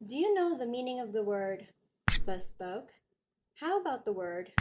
Do you know the meaning of the word bespoke? How about the word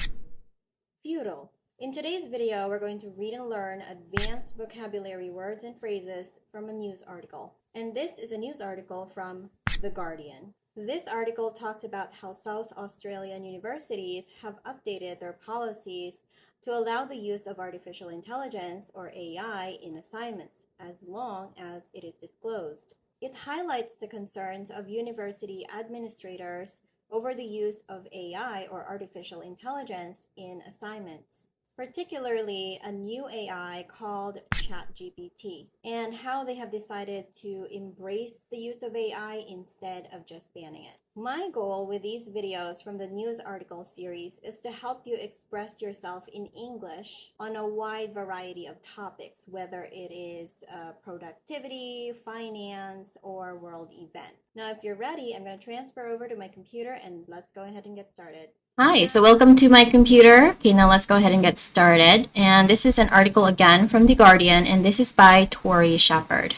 feudal? In today's video, we're going to read and learn advanced vocabulary words and phrases from a news article. And this is a news article from The Guardian. This article talks about how South Australian universities have updated their policies to allow the use of artificial intelligence, or AI, in assignments, as long as it is disclosed. It highlights the concerns of university administrators over the use of AI, or artificial intelligence, in assignments, particularly a new AI called ChatGPT, and how they have decided to embrace the use of AI instead of just banning it. My goal with these videos from the news article series is to help you express yourself in English on a wide variety of topics, whether it is productivity, finance, or world event. Now, if you're ready, I'm going to transfer over to my computer and let's go ahead and get started. Hi, so welcome to my computer. Okay, now let's go ahead and get started. And this is an article again from The Guardian, and this is by Tori Shepard.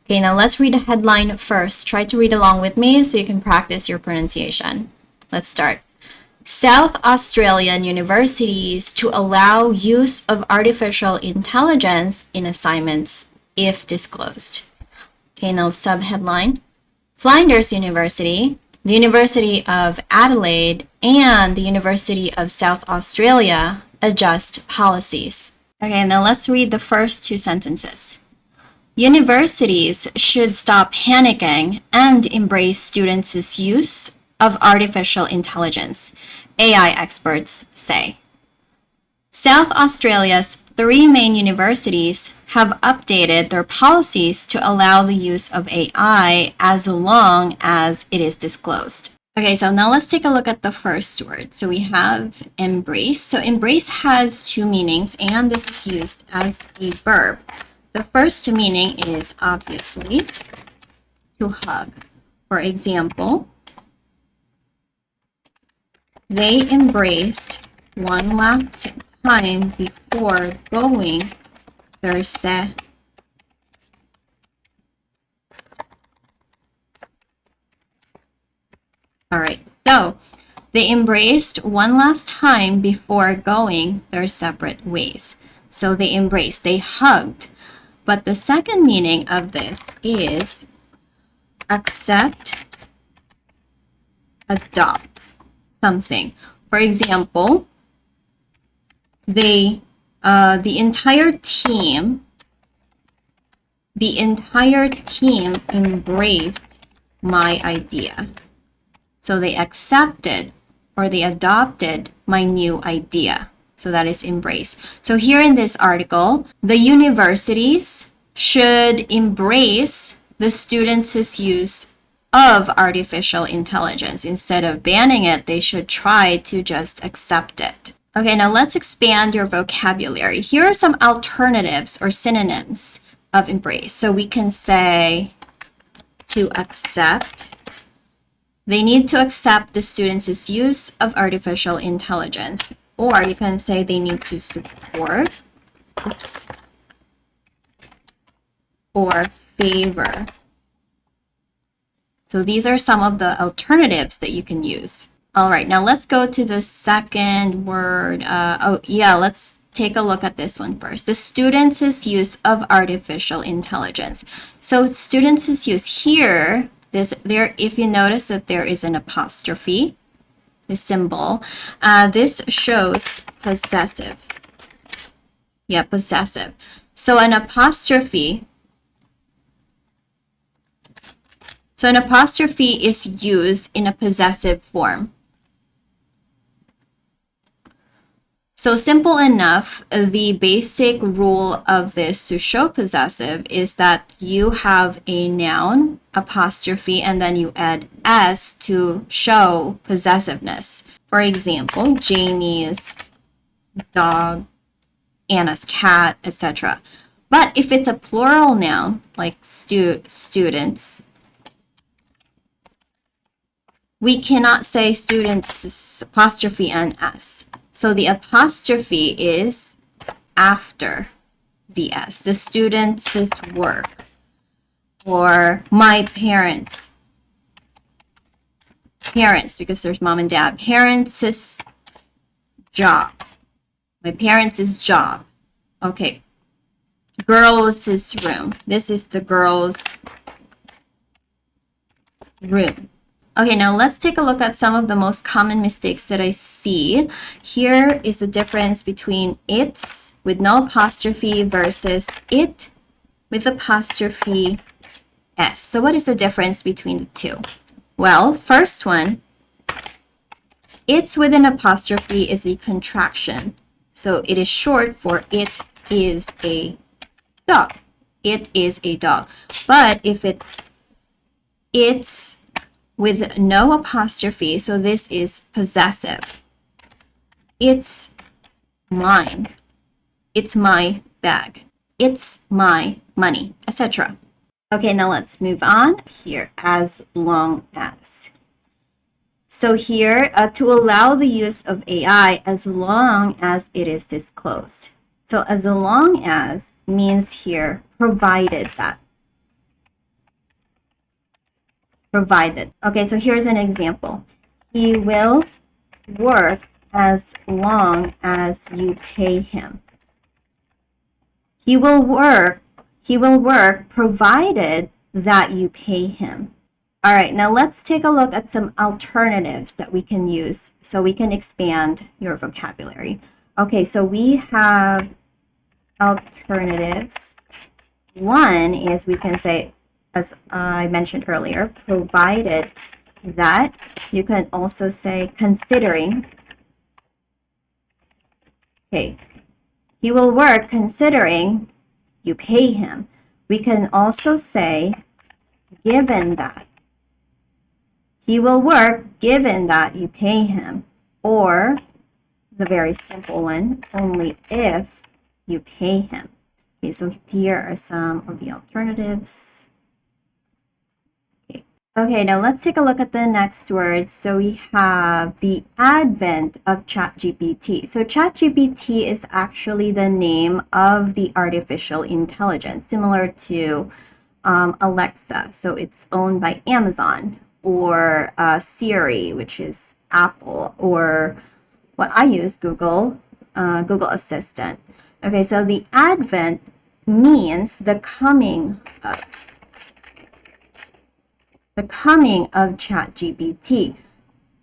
Okay, now let's read the headline first. Try to read along with me so you can practice your pronunciation. Let's start. South Australian universities to allow use of artificial intelligence in assignments if disclosed. Okay, now subheadline. Flinders University, the University of Adelaide, and the University of South Australia adjust policies. Okay, now let's read the first two sentences. Universities should stop panicking and embrace students' use of artificial intelligence, AI experts say. South Australia's three main universities have updated their policies to allow the use of AI as long as it is disclosed. Okay, so now let's take a look at the first word. So we have embrace. So embrace has two meanings, and this is used as a verb. The first meaning is obviously to hug. For example, they embraced one last time before going their set. All right, so they embraced one last time before going their separate ways. So they embraced, they hugged. But the second meaning of this is accept, adopt something. For example, the entire team embraced my idea. So they accepted or they adopted my new idea. So that is embrace. So here in this article, the universities should embrace the students' use of artificial intelligence. Instead of banning it, they should try to just accept it. Okay, now let's expand your vocabulary. Here are some alternatives or synonyms of embrace. So we can say to accept. They need to accept the students' use of artificial intelligence. Or you can say they need to support, or favor. So these are some of the alternatives that you can use. All right, now let's go to the second word. Let's take a look at this one first. The students' use of artificial intelligence. So students' use here, if you notice that there is an apostrophe, the symbol, this shows possessive. Yeah, possessive. So an apostrophe is used in a possessive form. So simple enough, the basic rule of this to show possessive is that you have a noun, apostrophe, and then you add s to show possessiveness. For example, Jamie's dog, Anna's cat, etc. But if it's a plural noun, like students, we cannot say students apostrophe and s. So the apostrophe is after the s. The students' work, or my parents' Parents, because there's mom and dad. Parents' job. My parents' job. Okay. Girls' room. This is the girls' room. Okay, now let's take a look at some of the most common mistakes that I see. Here is the difference between it's with no apostrophe versus it with apostrophe s. So what is the difference between the two? Well, first one, it's with an apostrophe is a contraction. So it is short for it is a dog. It is a dog. But if it's with no apostrophe, so this is possessive. It's mine. It's my bag. It's my money, etc. Okay, now let's move on here. As long as. So here, to allow the use of AI as long as it is disclosed. So as long as means here, provided that. Provided. Okay, so here's an example. He will work as long as you pay him. He will work provided that you pay him. All right, now let's take a look at some alternatives that we can use so we can expand your vocabulary. Okay, so we have alternatives. One is we can say, as I mentioned earlier, provided that. You can also say considering. Okay, he will work considering you pay him. We can also say given that. He will work given that you pay him. Or the very simple one, only if you pay him. Okay, so here are some of the alternatives. Okay, now let's take a look at the next word. So we have the advent of ChatGPT. So ChatGPT is actually the name of the artificial intelligence, similar to Alexa. So it's owned by Amazon, or Siri, which is Apple, or what I use, Google Assistant. Okay, so the advent means the coming of ChatGPT.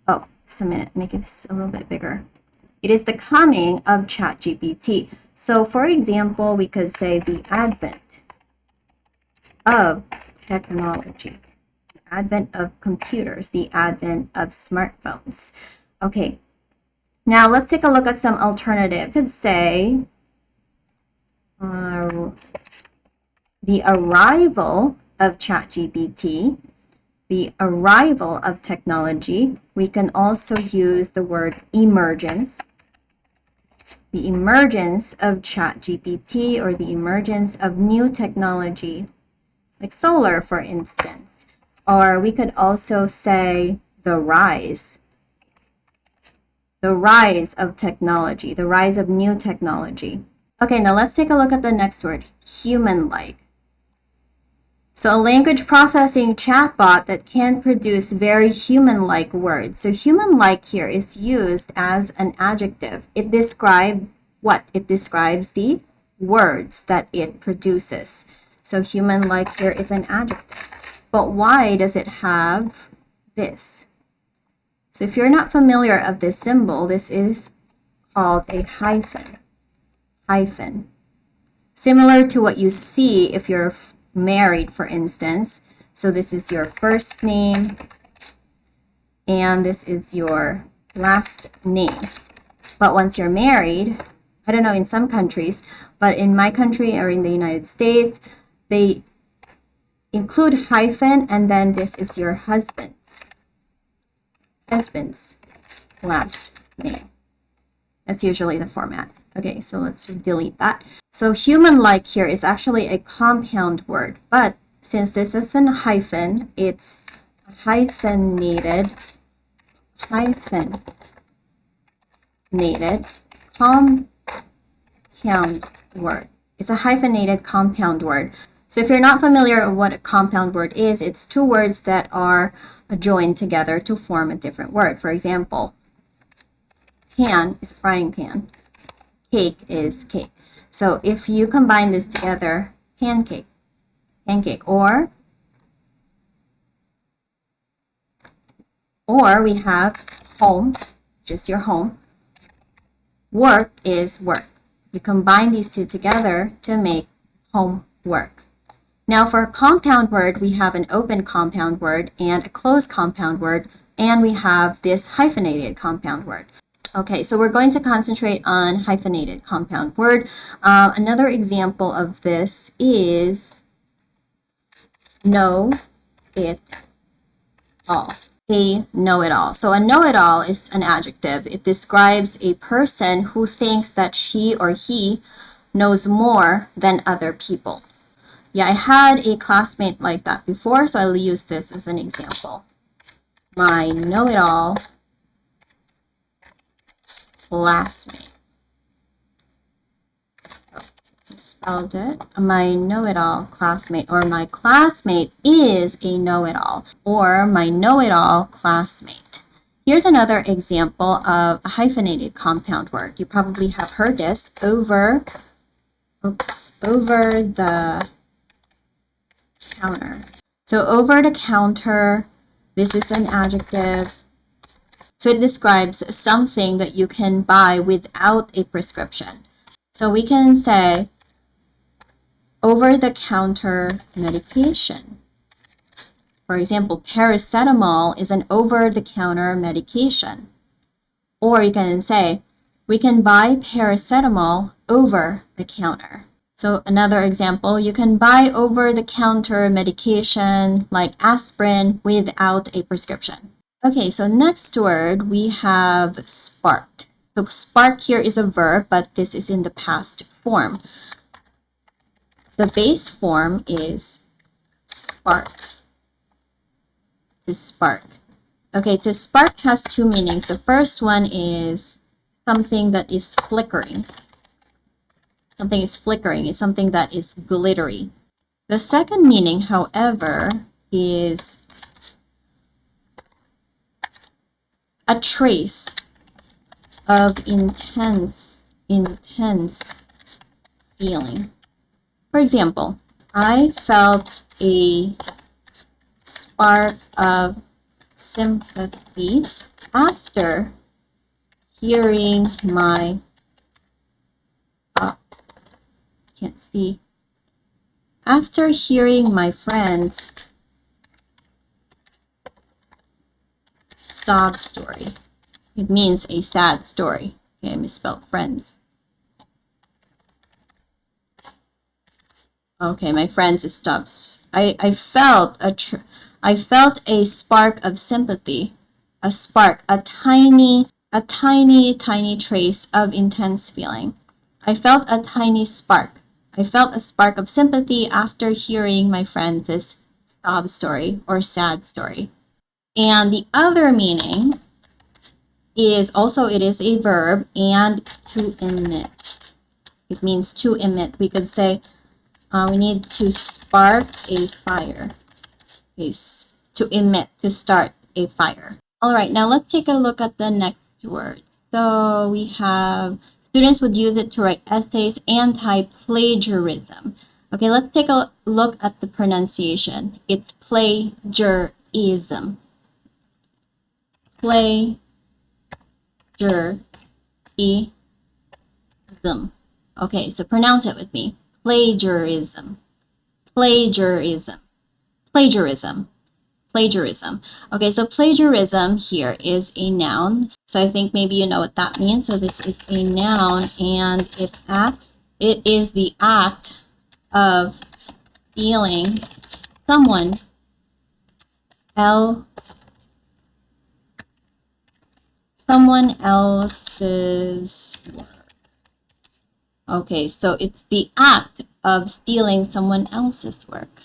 Oh, just a minute, make this a little bit bigger. It is the coming of ChatGPT. So for example, we could say the advent of technology, the advent of computers, the advent of smartphones. Okay, now let's take a look at some alternatives. Let's say the arrival of ChatGPT, the arrival of technology. We can also use the word emergence, the emergence of ChatGPT, or the emergence of new technology, like solar, for instance. Or we could also say the rise of technology, the rise of new technology. Okay, now let's take a look at the next word, human-like. So a language processing chatbot that can produce very human-like words. So human-like here is used as an adjective. It describes what? It describes the words that it produces. So human-like here is an adjective. But why does it have this? So if you're not familiar of this symbol, this is called a hyphen. Hyphen. Similar to what you see if you're married, for instance. So this is your first name and this is your last name. But once you're married, I don't know in some countries, but in my country or in the United States, they include hyphen and then this is your husband's last name. That's usually the format. Okay, so let's delete that. So human-like here is actually a compound word, but since this is a hyphen, it's a hyphenated compound word. It's a hyphenated compound word. So if you're not familiar with what a compound word is, it's two words that are joined together to form a different word. For example, pan is frying pan. Cake is cake. So if you combine this together, pancake, pancake, or we have home, just your home. Work is work. You combine these two together to make homework. Now for a compound word, we have an open compound word and a closed compound word, and we have this hyphenated compound word. Okay, so we're going to concentrate on hyphenated compound word. Another example of this is know it all. A know-it-all. So a know-it-all is an adjective. It describes a person who thinks that she or he knows more than other people. Yeah, I had a classmate like that before, so I'll use this as an example. My know-it-all classmate. Spelled it. My know-it-all classmate, or my classmate is a know-it-all, or my know-it-all classmate. Here's another example of a hyphenated compound word. You probably have heard this: over the counter. So over the counter, this is an adjective. So it describes something that you can buy without a prescription. So we can say over-the-counter medication. For example, paracetamol is an over-the-counter medication. Or you can say, we can buy paracetamol over the counter. So another example, you can buy over-the-counter medication like aspirin without a prescription. Okay, so next word we have sparked. So spark here is a verb, but this is in the past form. The base form is spark. To spark. Okay, to spark has two meanings. The first one is something that is flickering. Something is flickering. It's something that is glittery. The second meaning, however, is a trace of intense feeling. For example, I felt a spark of sympathy after hearing my after hearing my friend's sob story. It means a sad story. Okay, I misspelled friends. Okay, my friends is stops. I felt a spark of sympathy, a spark, a tiny trace of intense feeling. I felt a tiny spark. I felt a spark of sympathy after hearing my friend's sob story or sad story. And the other meaning is also, it is a verb, and to emit. It means to emit. We could say, we need to spark a fire. Okay, to emit, to start a fire. All right, now let's take a look at the next word. So we have, students would use it to write essays, anti-plagiarism. Okay, let's take a look at the pronunciation. It's plagiarism. Plagiarism. Okay, so pronounce it with me. Plagiarism. Plagiarism. Plagiarism. Plagiarism. Okay, so plagiarism here is a noun. So I think maybe you know what that means. So this is a noun, and it is the act of stealing someone else's work. Okay, so it's the act of stealing someone else's work.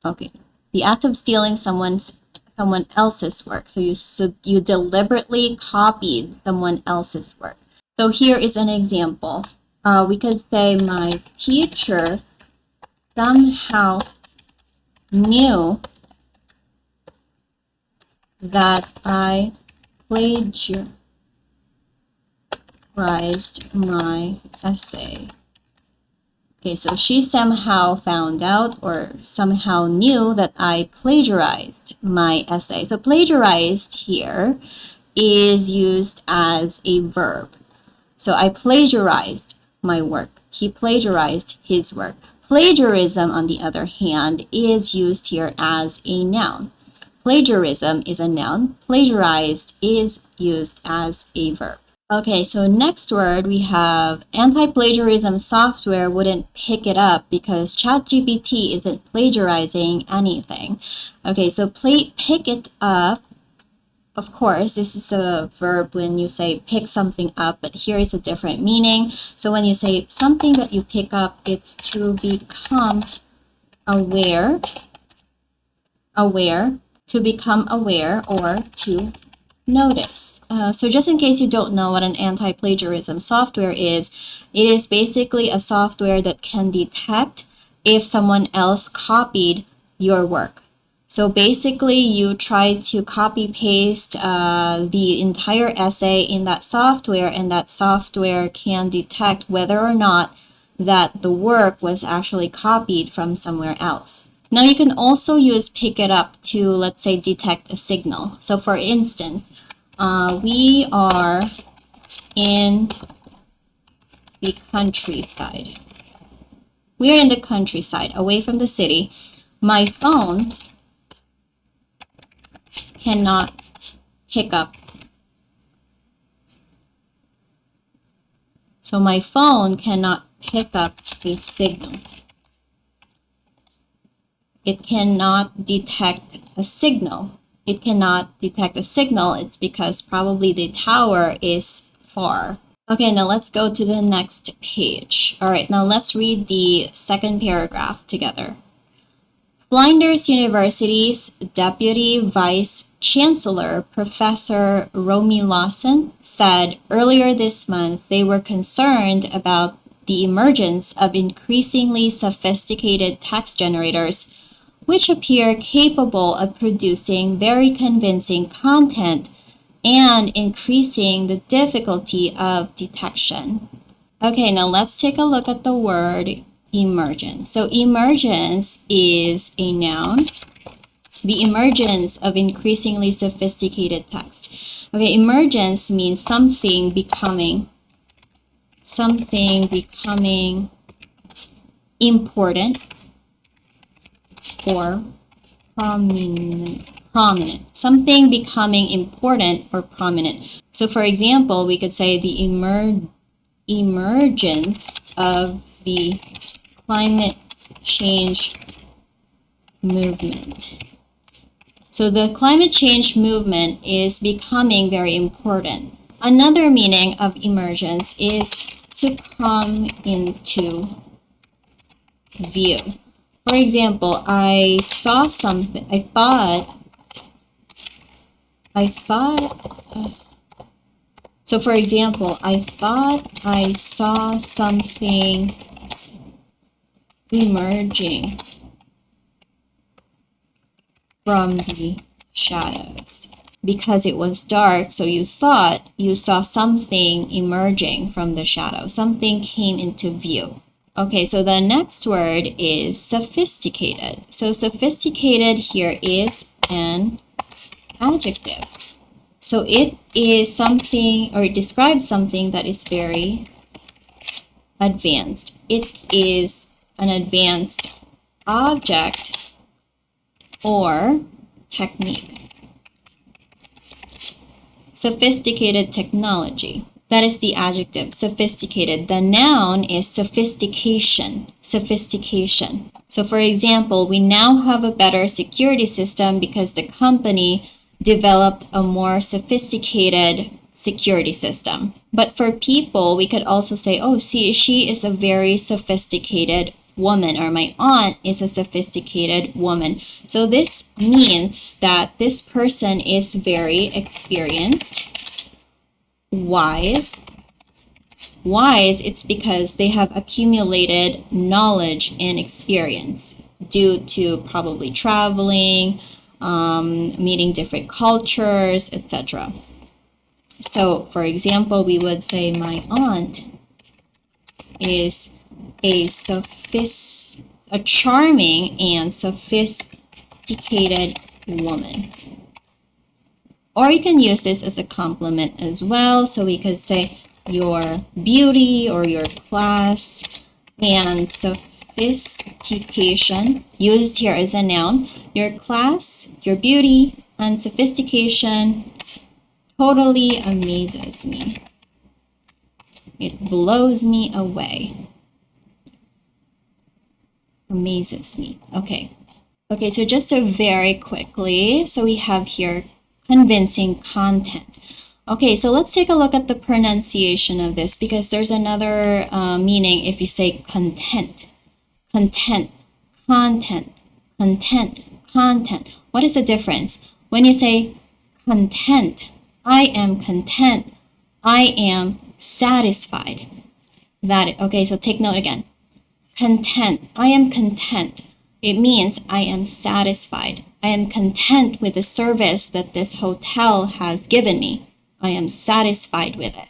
Okay, the act of stealing someone else's work. So you deliberately copied someone else's work. So here is an example we could say my teacher somehow knew that I plagiarized my essay. Okay, so she somehow found out or somehow knew that I plagiarized my essay. So plagiarized here is used as a verb. So I plagiarized my work. He plagiarized his work. Plagiarism, on the other hand, is used here as a noun. Plagiarism is a noun. Plagiarized is used as a verb. Okay, so next word we have anti-plagiarism software wouldn't pick it up because ChatGPT isn't plagiarizing anything. Okay, so pick it up. Of course, this is a verb when you say pick something up, but here is a different meaning. So when you say something that you pick up, it's to become aware, to become aware, or to notice. So just in case you don't know what an anti-plagiarism software is, it is basically a software that can detect if someone else copied your work. So basically you try to copy paste the entire essay in that software, and that software can detect whether or not that the work was actually copied from somewhere else. Now you can also use pick it up to, let's say, detect a signal. So for instance, we are in the countryside. We are in the countryside, away from the city. My phone cannot pick up. So my phone cannot pick up a signal. It cannot detect a signal. It cannot detect a signal. It's because probably the tower is far. Okay, now let's go to the next page. All right, now let's read the second paragraph together. Flinders University's Deputy Vice Chancellor, Professor Romy Lawson, said earlier this month they were concerned about the emergence of increasingly sophisticated text generators which appear capable of producing very convincing content and increasing the difficulty of detection. Okay, now let's take a look at the word emergence. So emergence is a noun. The emergence of increasingly sophisticated text. Okay, emergence means something becoming important or prominent. Something becoming important or prominent. So for example, we could say the emergence of the climate change movement. So the climate change movement is becoming very important. Another meaning of emergence is to come into view. For example, I saw something, so for example, I thought I saw something emerging from the shadows. Because it was dark, so you thought you saw something emerging from the shadow. Something came into view. Okay, so the next word is sophisticated. So sophisticated here is an adjective. So it is something, or it describes something that is very advanced. It is an advanced object or technique. Sophisticated technology. That is the adjective, sophisticated. The noun is sophistication. Sophistication. So for example, we now have a better security system because the company developed a more sophisticated security system. But for people, we could also say, oh, see, she is a very sophisticated woman, or my aunt is a sophisticated woman. So this means that this person is very experienced, wise, Wise, it's because they have accumulated knowledge and experience due to probably traveling, meeting different cultures, etc. So, for example, we would say my aunt is a charming and sophisticated woman. Or you can use this as a compliment as well. So we could say your beauty or your class and sophistication used here as a noun. Your class, your beauty, and sophistication totally amazes me. It blows me away. Amazes me. Okay. Okay, so just very quickly, so we have here convincing content. Okay, so let's take a look at the pronunciation of this because there's another meaning if you say content. Content, content, content, content. What is the difference? When you say content, I am content, I am satisfied. Okay, so take note again. Content, I am content. It means I am satisfied. I am content with the service that this hotel has given me. I am satisfied with it.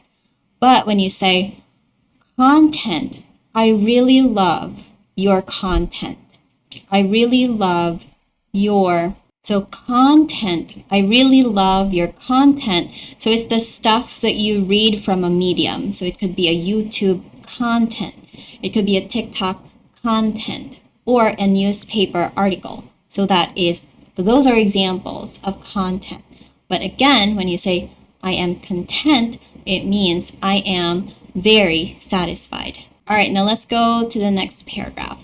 But when you say content, I really love your content. I really love your... So content, I really love your content. So it's the stuff that you read from a medium. So it could be a YouTube content. It could be a TikTok content or a newspaper article. So those are examples of content. But again, when you say I am content, it means I am very satisfied. All right, now let's go to the next paragraph.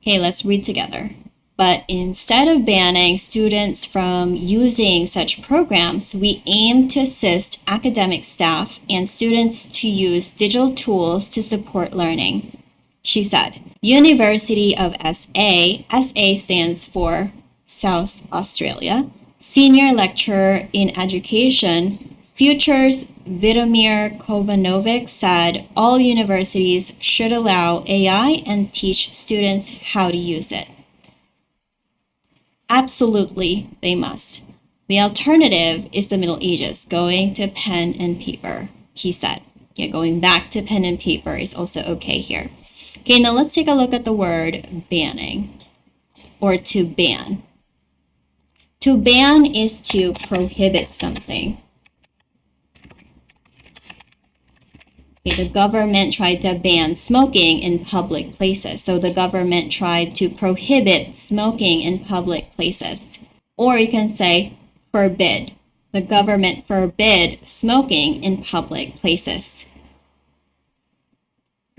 Okay, let's read together. But instead of banning students from using such programs, we aim to assist academic staff and students to use digital tools to support learning, she said. University of SA stands for South Australia, Senior Lecturer in Education, Futures Vitomir Kovanovic said all universities should allow AI and teach students how to use it. Absolutely, they must. The alternative is the Middle Ages, going to pen and paper, he said. Yeah, going back to pen and paper is also okay here. Okay, now let's take a look at the word banning, or to ban. To ban is to prohibit something. Okay, the government tried to ban smoking in public places. So the government tried to prohibit smoking in public places. Or you can say forbid. The government forbid smoking in public places.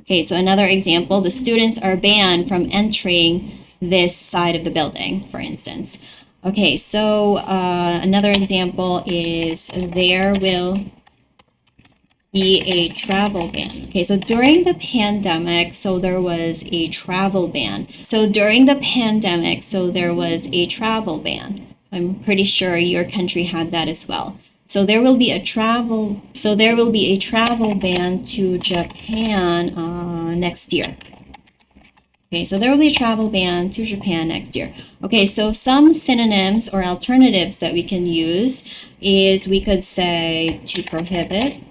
Okay, so another example, the students are banned from entering this side of the building, for instance. Okay, so another example is there will be a travel ban. Okay, so during the pandemic, so there was a travel ban. I'm pretty sure your country had that as well. So there will be a travel ban to Japan next year. Okay, so there will be a travel ban to Japan next year. Okay, so some synonyms or alternatives that we can use is we could say to prohibit.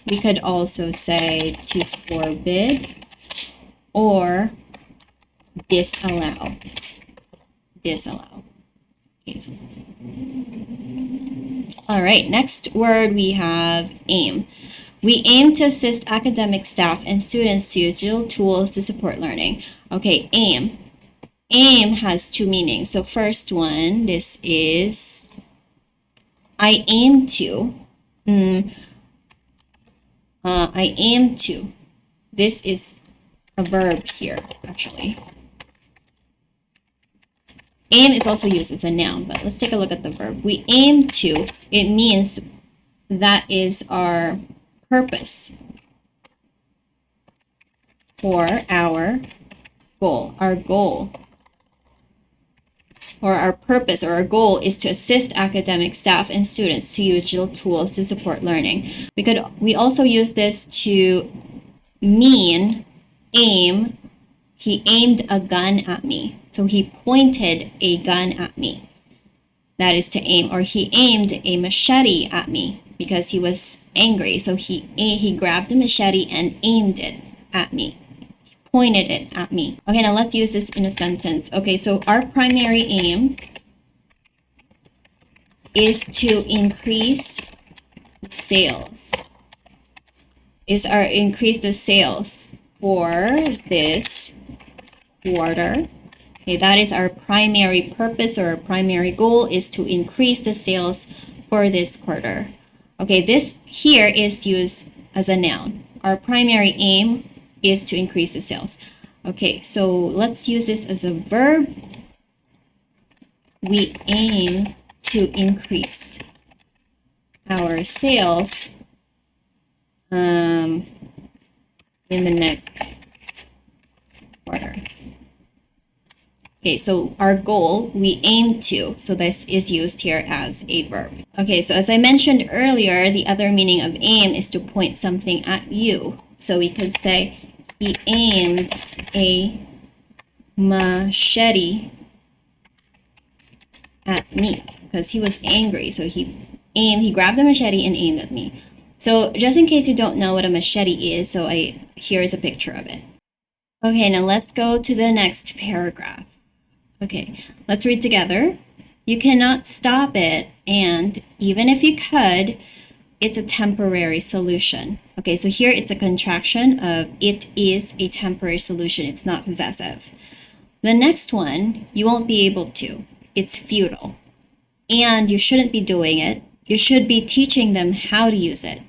We could also say to forbid or disallow. Disallow. Okay, so. All right, next word we have aim. We aim to assist academic staff and students to use digital tools to support learning. Okay, aim. Aim has two meanings. So first one, this is I aim to. I aim to. This is a verb here, actually. Aim is also used as a noun, but let's take a look at the verb. We aim to, it means that is our purpose for our goal. Our goal or our purpose or our goal is to assist academic staff and students to use digital tools to support learning. We also use this to mean aim. He aimed a gun at me. So he pointed a gun at me. That is to aim. Or he aimed a machete at me because he was angry. So he grabbed the machete and aimed it at me. Pointed it at me. Okay, now let's use this in a sentence. Okay, so our primary aim is to increase sales. Increase the sales for this quarter. Okay, that is our primary purpose or our primary goal is to increase the sales for this quarter. Okay, this here is used as a noun. Our primary aim is to increase the sales. Okay, so let's use this as a verb. We aim to increase our sales in the next quarter. Okay, so our goal, we aim to, so this is used here as a verb. Okay, so as I mentioned earlier, the other meaning of aim is to point something at you. So we could say, he aimed a machete at me because he was angry. So he grabbed the machete and aimed at me. So just in case you don't know what a machete is, so here's a picture of it. Okay, now let's go to the next paragraph. Okay, let's read together. You cannot stop it, and even if you could, it's a temporary solution. Okay, so here it's a contraction of it is a temporary solution. It's not possessive. The next one, you won't be able to. It's futile. And you shouldn't be doing it. You should be teaching them how to use it.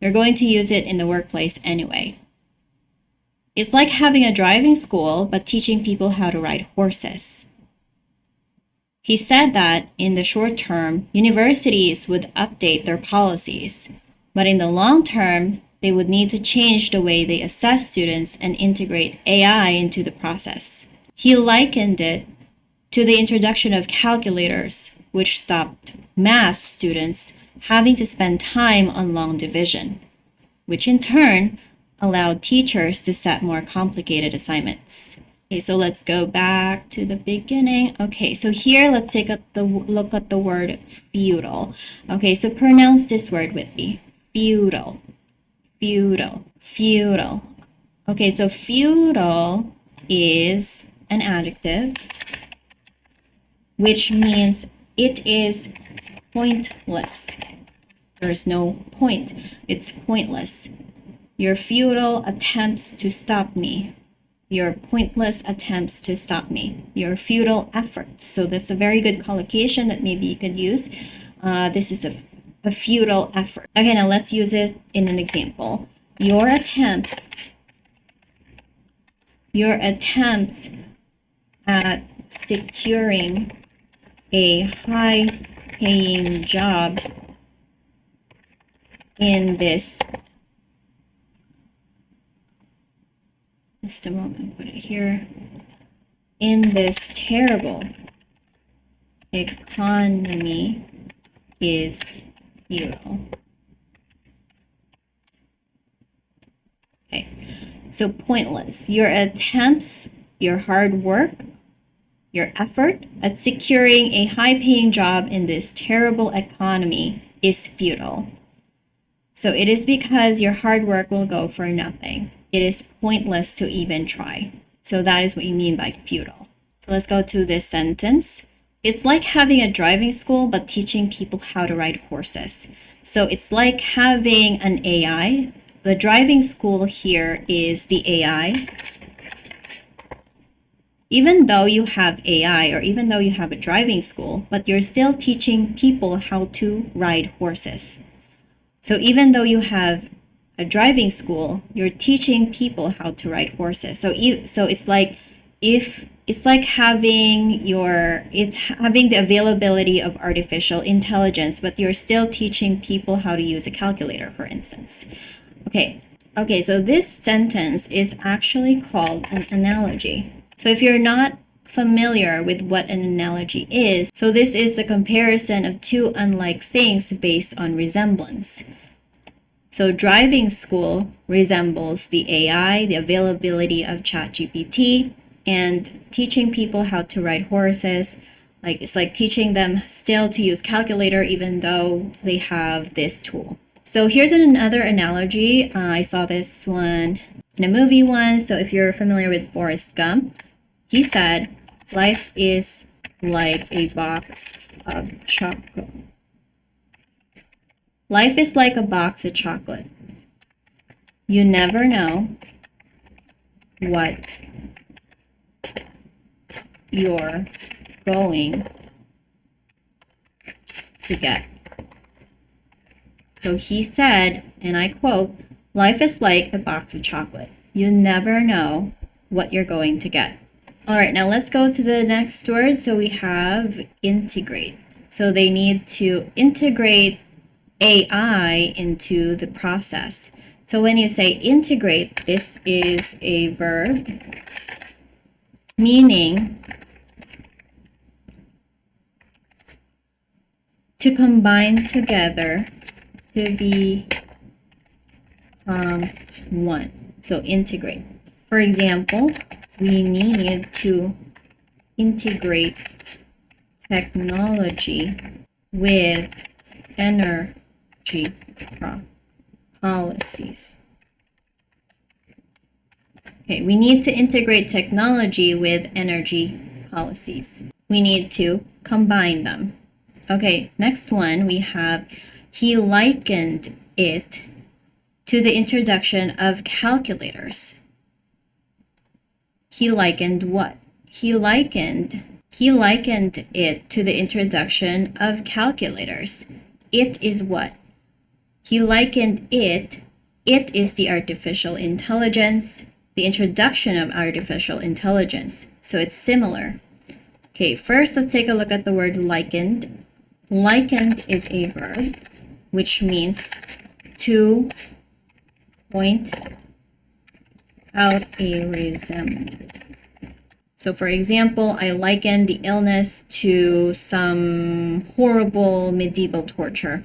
You're going to use it in the workplace anyway. It's like having a driving school, but teaching people how to ride horses. He said that in the short term, universities would update their policies, but in the long term, they would need to change the way they assess students and integrate AI into the process. He likened it to the introduction of calculators, which stopped math students having to spend time on long division, which in turn allowed teachers to set more complicated assignments. Okay, so let's go back to the beginning. Okay, so here let's take a look at the word futile. Okay, so pronounce this word with me. Futile, futile, futile. Okay, so futile is an adjective which means it is pointless. There's no point. It's pointless. Your futile attempts to stop me. Your pointless attempts to stop me. Your futile efforts. So that's a very good collocation that maybe you could use. This is a futile effort. Okay, now let's use it in an example. Your attempts at securing a high-paying job in this, just a moment, put it here, in this terrible economy is futile. Okay, so pointless. Your attempts, your hard work, your effort at securing a high-paying job in this terrible economy is futile. So it is because your hard work will go for nothing. It is pointless to even try. So that is what you mean by futile. So let's go to this sentence. It's like having a driving school, but teaching people how to ride horses. So it's like having an AI. The driving school here is the AI. Even though you have AI or even though you have a driving school, but you're still teaching people how to ride horses. So even though you have a driving school, you're teaching people how to ride horses. So it's like having the availability of artificial intelligence, but you're still teaching people how to use a calculator, for instance. Okay, so this sentence is actually called an analogy. So if you're not familiar with what an analogy is, so this is the comparison of two unlike things based on resemblance. So driving school resembles the AI, the availability of ChatGPT, and teaching people how to ride horses. It's like teaching them still to use calculator even though they have this tool. So here's another analogy. I saw this one in a movie once. So if you're familiar with Forrest Gump, he said, life is like a box of chocolate. Life is like a box of chocolates. You never know what you're going to get. So he said, and I quote, life is like a box of chocolate. You never know what you're going to get. All right, now let's go to the next word. So we have integrate. So they need to integrate AI into the process. So when you say integrate, this is a verb meaning to combine together to be one. So integrate. For example, we need to integrate technology with energy policies. Okay, we need to integrate technology with energy policies. We need to combine them. Okay, next one we have, he likened it to the introduction of calculators. He likened what? He likened it to the introduction of calculators. It is what? He likened it. It is the artificial intelligence, the introduction of artificial intelligence. So it's similar. Okay, first let's take a look at the word likened. Likened is a verb which means to point out a resemblance. So for example, I liken the illness to some horrible medieval torture.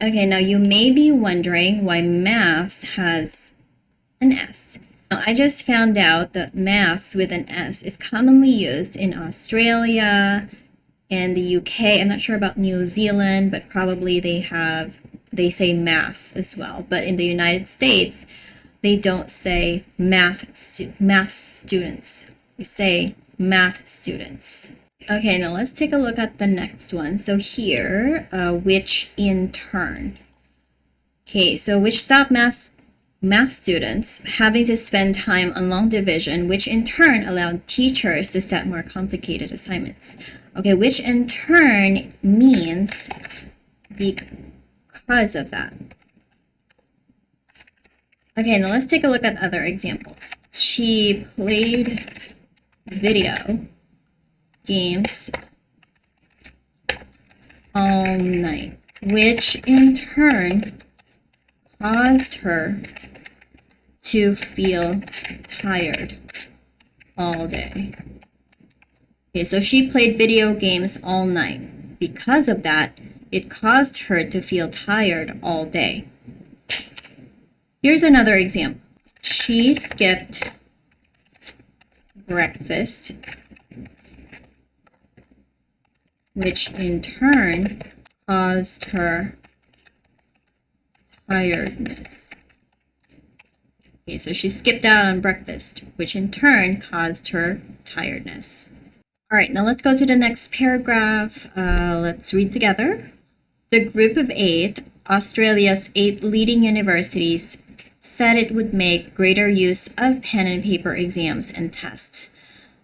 Okay, now you may be wondering why maths has an S. Now, I just found out that maths with an S is commonly used in Australia and the UK. I'm not sure about New Zealand, but probably they say maths as well. But in the United States, they don't say math students. They say math students. Okay, now let's take a look at the next one. So here, which in turn. Okay, so which stopped math students having to spend time on long division, which in turn allowed teachers to set more complicated assignments. Okay, which in turn means because of that. Okay, now let's take a look at other examples. She played video games all night, which in turn caused her to feel tired all day. Okay, so she played video games all night. Because of that, it caused her to feel tired all day. Here's another example. She skipped breakfast, which in turn caused her tiredness. Okay, so she skipped out on breakfast, which in turn caused her tiredness. All right, now let's go to the next paragraph. Let's read together. The group of 8, Australia's 8 leading universities, said it would make greater use of pen and paper exams and tests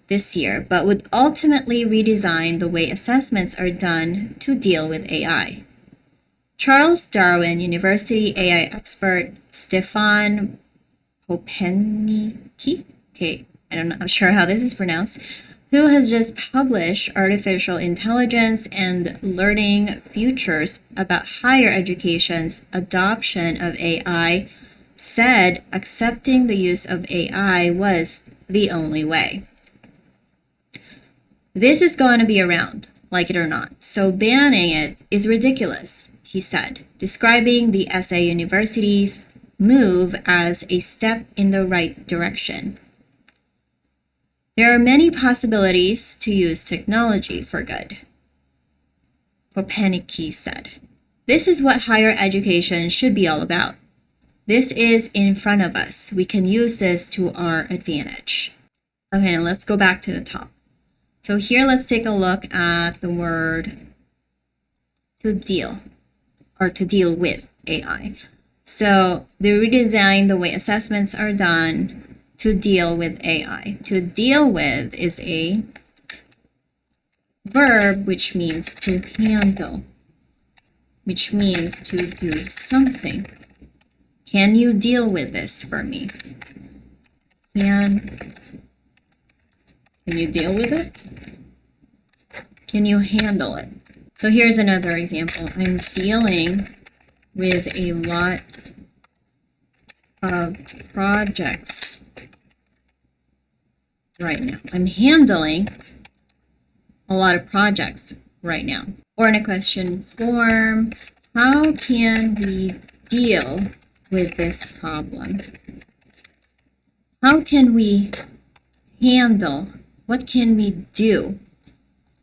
this year, but would ultimately redesign the way assessments are done to deal with AI. Charles Darwin University AI expert Stefan Popenicki, I'm not sure how this is pronounced, who has just published Artificial Intelligence and Learning Futures about higher education's adoption of AI, said accepting the use of AI was the only way. This is going to be around, like it or not. So banning it is ridiculous, he said, describing the SA University's move as a step in the right direction. There are many possibilities to use technology for good, Popeniki said. This is what higher education should be all about. This is in front of us. We can use this to our advantage. Okay, now let's go back to the top. So here, let's take a look at the word to deal, or to deal with AI. So they redesigned the way assessments are done to deal with AI. To deal with is a verb which means to handle, which means to do something. Can you deal with this for me? Can you deal with it? Can you handle it? So here's another example. I'm dealing with a lot of projects right now. I'm handling a lot of projects right now. Or in a question form, how can we deal with this problem? How can we handle? What can we do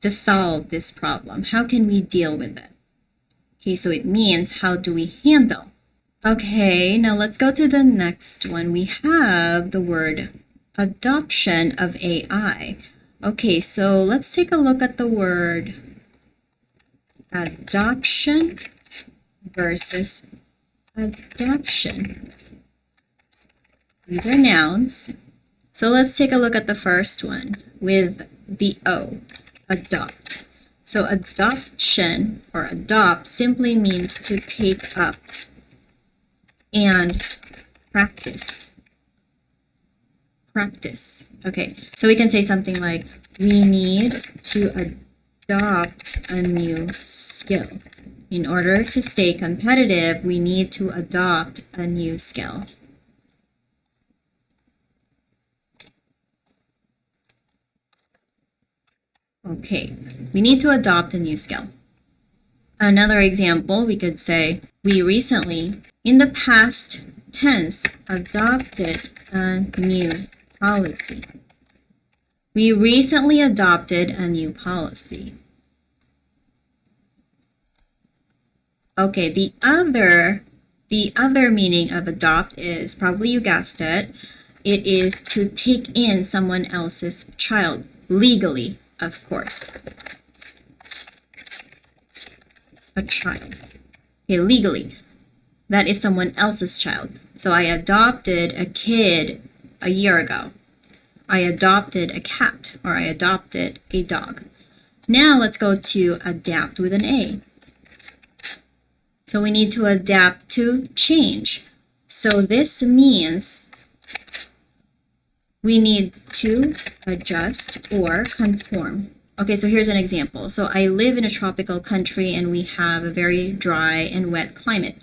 to solve this problem? How can we deal with it? Okay, so it means how do we handle? Okay, now let's go to the next one. We have the word adoption of AI. Okay, so let's take a look at the word adoption versus adoption. These are nouns. So let's take a look at the first one with the O, adopt. So adoption or adopt simply means to take up and practice. Practice. Okay, so we can say something like, we need to adopt a new skill. In order to stay competitive, we need to adopt a new skill. Okay, we need to adopt a new skill. Another example, we could say, we recently, in the past tense, adopted a new policy. We recently adopted a new policy. Okay, the other meaning of adopt is, probably you guessed it, it is to take in someone else's child, legally, of course. A child. Okay, legally. That is someone else's child. So I adopted a kid a year ago. I adopted a cat, or I adopted a dog. Now let's go to adapt with an A. So we need to adapt to change. So this means we need to adjust or conform. Okay, so here's an example. So I live in a tropical country and we have a very dry and wet climate.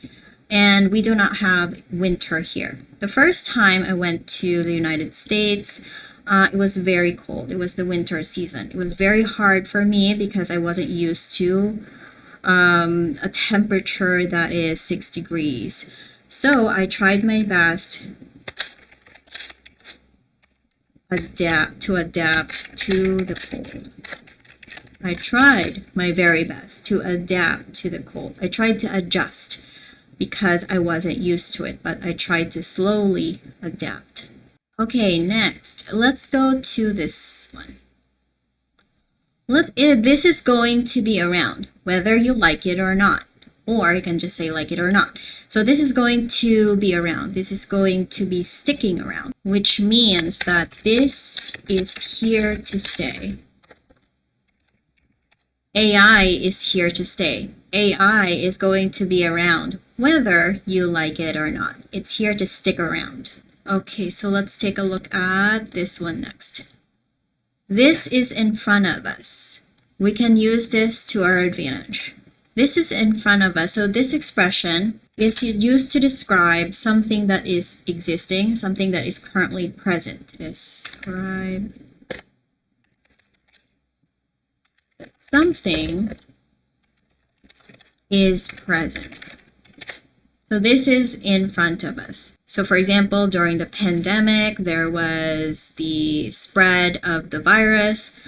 And we do not have winter here. The first time I went to the United States, it was very cold. It was the winter season. It was very hard for me because I wasn't used to a temperature that is 6 degrees. So I tried my best to adapt to the cold. I tried my very best to adapt to the cold. I tried to adjust because I wasn't used to it, but I tried to slowly adapt. Okay, next, let's go to this one. This is going to be around, whether you like it or not. Or you can just say like it or not. So this is going to be around. This is going to be sticking around, which means that this is here to stay. AI is here to stay. AI is going to be around, whether you like it or not. It's here to stick around. Okay, so let's take a look at this one next. This is in front of us. We can use this to our advantage. This is in front of us. So this expression is used to describe something that is existing, something that is currently present. Describe something is present. So this is in front of us. So for example, during the pandemic, there was the spread of the virus.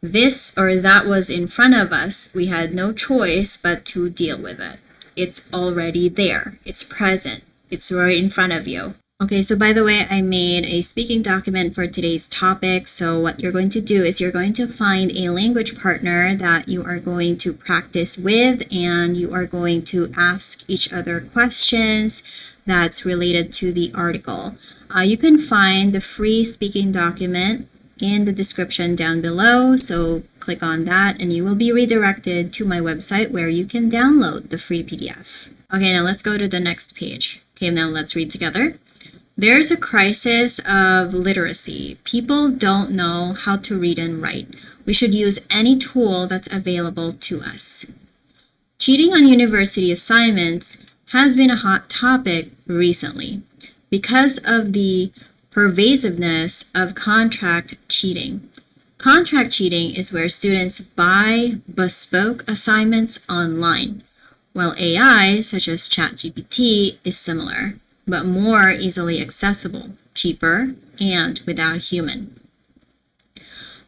This or that was in front of us. We had no choice but to deal with it. It's already there. It's present. It's right in front of you. Okay, so by the way, I made a speaking document for today's topic. So what you're going to do is you're going to find a language partner that you are going to practice with, and you are going to ask each other questions that's related to the article. You can find the free speaking document in the description down below. So click on that and you will be redirected to my website where you can download the free PDF. Okay, now let's go to the next page. Okay, now let's read together. There's a crisis of literacy. People don't know how to read and write. We should use any tool that's available to us. Cheating on university assignments has been a hot topic recently because of the pervasiveness of contract cheating. Contract cheating is where students buy bespoke assignments online, while AI, such as ChatGPT, is similar, but more easily accessible, cheaper, and without a human.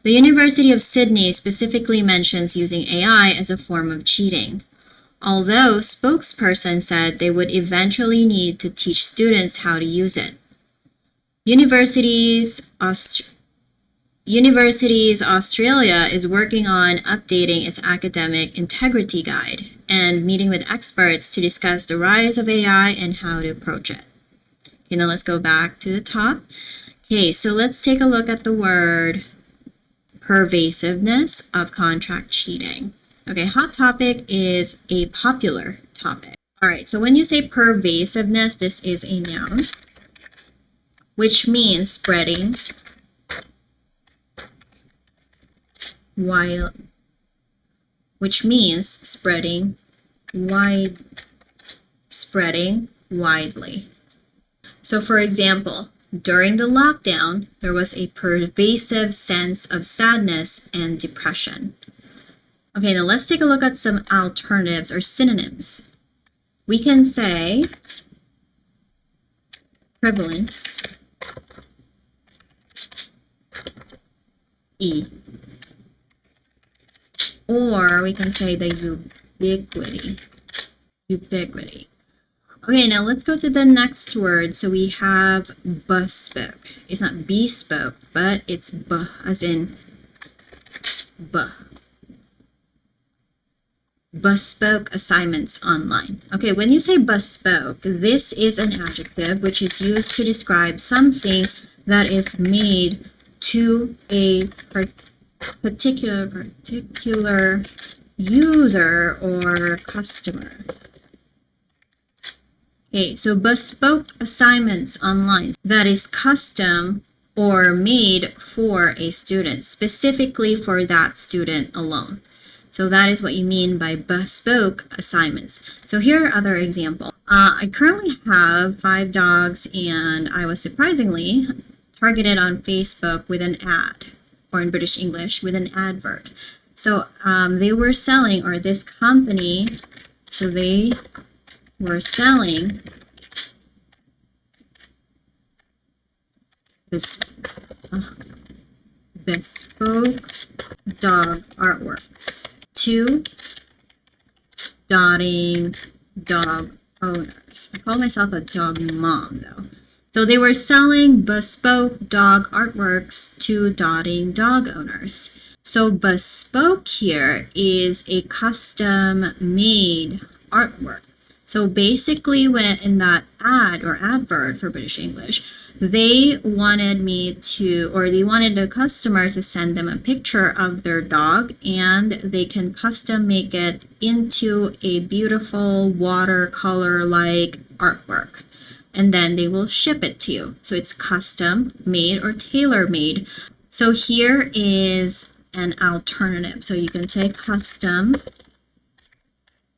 The University of Sydney specifically mentions using AI as a form of cheating, although spokesperson said they would eventually need to teach students how to use it. Universities Australia is working on updating its academic integrity guide and meeting with experts to discuss the rise of AI and how to approach it. Okay, now let's go back to the top. Okay, so let's take a look at the word pervasiveness of contract cheating. Okay, hot topic is a popular topic. All right, so when you say pervasiveness, this is a noun, which means spreading widely. So for example, during the lockdown, there was a pervasive sense of sadness and depression. Okay, now let's take a look at some alternatives or synonyms. We can say prevalence, E. Or we can say the ubiquity. Okay, now let's go to the next word. So we have bespoke. It's not bespoke, but it's b as in b. Bespoke assignments online. Okay, when you say bespoke, this is an adjective which is used to describe something that is made to a particular user or customer. Okay, so bespoke assignments online, that is custom or made for a student, specifically for that student alone. So that is what you mean by bespoke assignments. So here are other examples. I currently have 5 dogs, and I was surprisingly targeted on Facebook with an ad, or in British English, with an advert. So they were selling, or this company, so they were selling bespoke dog artworks to dotting dog owners. I call myself a dog mom though. So they were selling bespoke dog artworks to dotting dog owners. So bespoke here is a custom made artwork. So basically when in that ad or advert for British English, they wanted the customer to send them a picture of their dog, and they can custom make it into a beautiful watercolor-like artwork. And then they will ship it to you. So it's custom made or tailor made. So here is an alternative. So you can say custom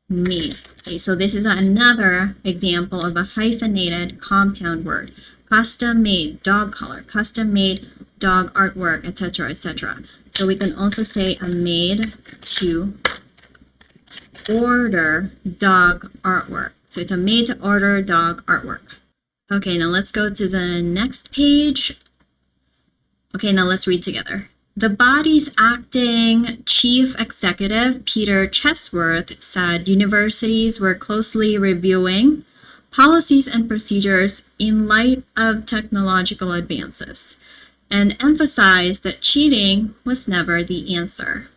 made. Okay, so this is another example of a hyphenated compound word. Custom made dog collar, custom made dog artwork, etc., etc. So we can also say a made to order dog artwork. So it's a made to order dog artwork. Okay, now let's go to the next page. Okay, now let's read together. The body's acting chief executive, Peter Chesworth, said universities were closely reviewing policies and procedures in light of technological advances, and emphasized that cheating was never the answer.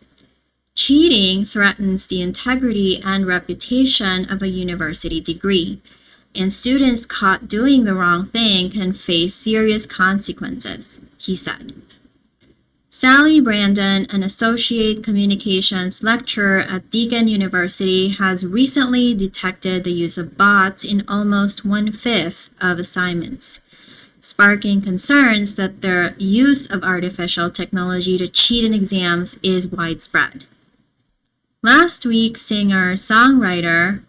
Cheating threatens the integrity and reputation of a university degree, and students caught doing the wrong thing can face serious consequences, he said. Sally Brandon, an associate communications lecturer at Deakin University, has recently detected the use of bots in almost 1/5 of assignments, sparking concerns that their use of artificial technology to cheat in exams is widespread. Last week, singer-songwriter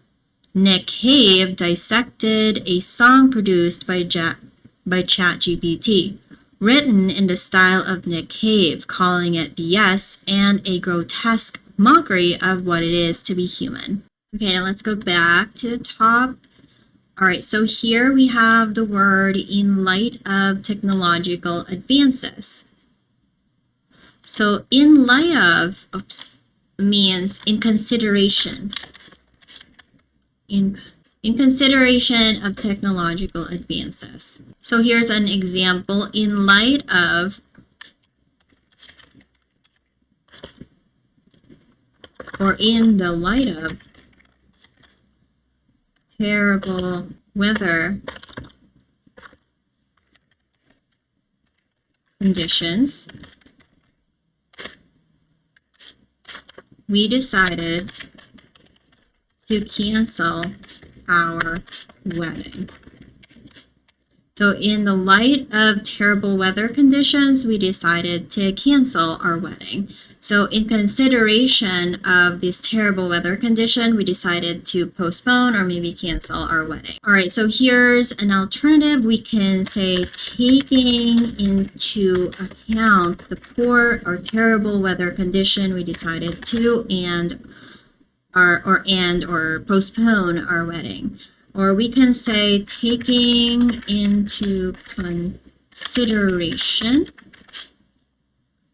Nick Cave dissected a song produced by ChatGPT, written in the style of Nick Cave, calling it BS and a grotesque mockery of what it is to be human. Okay, now let's go back to the top. All right, so here we have the word in light of technological advances. So in light of, means in consideration. In consideration of technological advances. So here's an example. In light of, or in the light of, terrible weather conditions, we decided to cancel our wedding. So in the light of terrible weather conditions, we decided to cancel our wedding. So in consideration of this terrible weather condition, we decided to postpone or maybe cancel our wedding. All right, so here's an alternative. We can say taking into account the poor or terrible weather condition, we decided to or postpone our wedding. Or we can say taking into consideration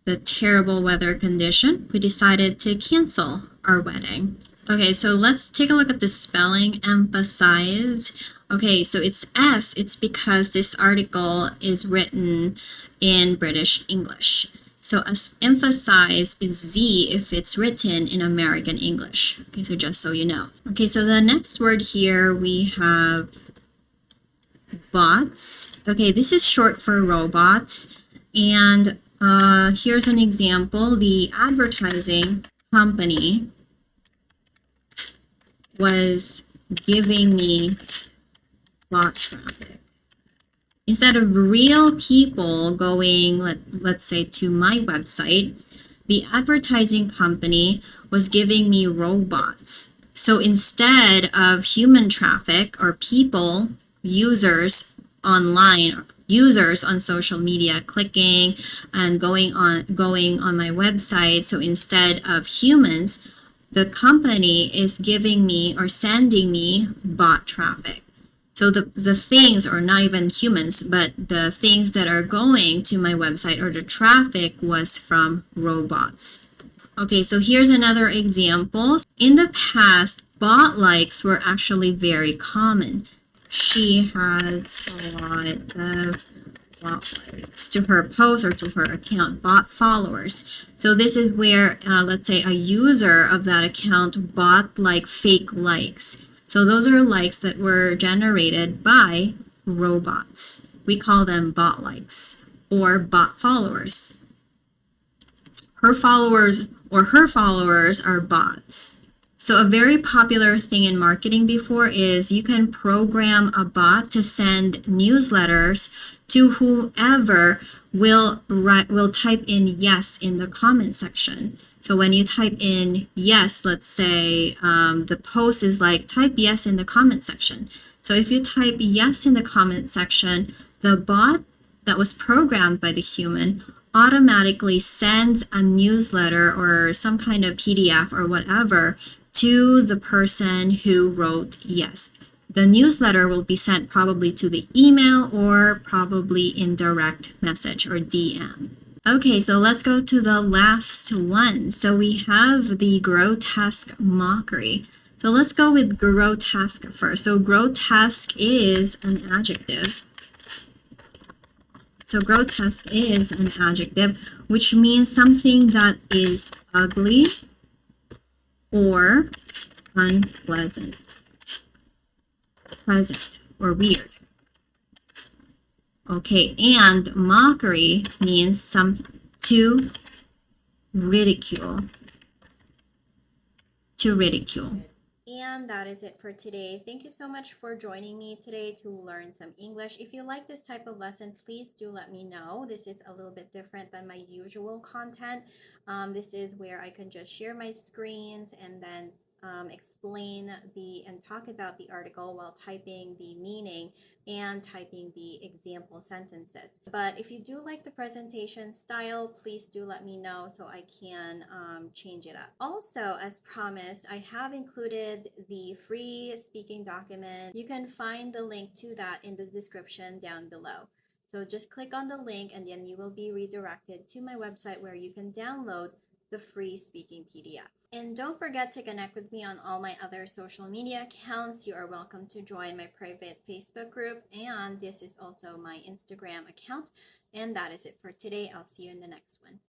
the terrible weather condition, we decided to cancel our wedding. Okay, so let's take a look at the spelling. Emphasize. Okay, so it's S. It's because this article is written in British English. So emphasize is Z if it's written in American English. Okay, so just so you know. Okay, so the next word here we have bots. Okay, this is short for robots. And here's an example. The advertising company was giving me bot traffic. Instead of real people going, let's say, to my website, the advertising company was giving me robots. So instead of human traffic or people, users online, users on social media clicking and going on my website, so instead of humans, the company is giving me or sending me bot traffic. So the things, or not even humans, but the things that are going to my website or the traffic was from robots. Okay, so here's another example. In the past, bot likes were actually very common. She has a lot of bot likes to her post or to her account, bot followers. So this is where, let's say, a user of that account bought like fake likes. So those are likes that were generated by robots. We call them bot likes or bot followers. Her followers are bots. So a very popular thing in marketing before is you can program a bot to send newsletters to whoever will type in yes in the comment section. So when you type in yes, let's say the post is like type yes in the comment section. So if you type yes in the comment section, the bot that was programmed by the human automatically sends a newsletter or some kind of PDF or whatever to the person who wrote yes. The newsletter will be sent probably to the email or probably in direct message or DM. Okay, so let's go to the last one. So we have the grotesque mockery. So let's go with grotesque first. So grotesque is an adjective. So grotesque is an adjective, which means something that is ugly or unpleasant, pleasant or weird. Okay, and mockery means to ridicule. To ridicule. And that is it for today. Thank you so much for joining me today to learn some English. If you like this type of lesson, please do let me know. This is a little bit different than my usual content. This is where I can just share my screens and then explain and talk about the article while typing the meaning and typing the example sentences. But if you do like the presentation style, please do let me know so I can change it up. Also, as promised, I have included the free speaking document. You can find the link to that in the description down below. So just click on the link and then you will be redirected to my website where you can download the free speaking PDF. And don't forget to connect with me on all my other social media accounts. You are welcome to join my private Facebook group, and this is also my Instagram account. And that is it for today. I'll see you in the next one.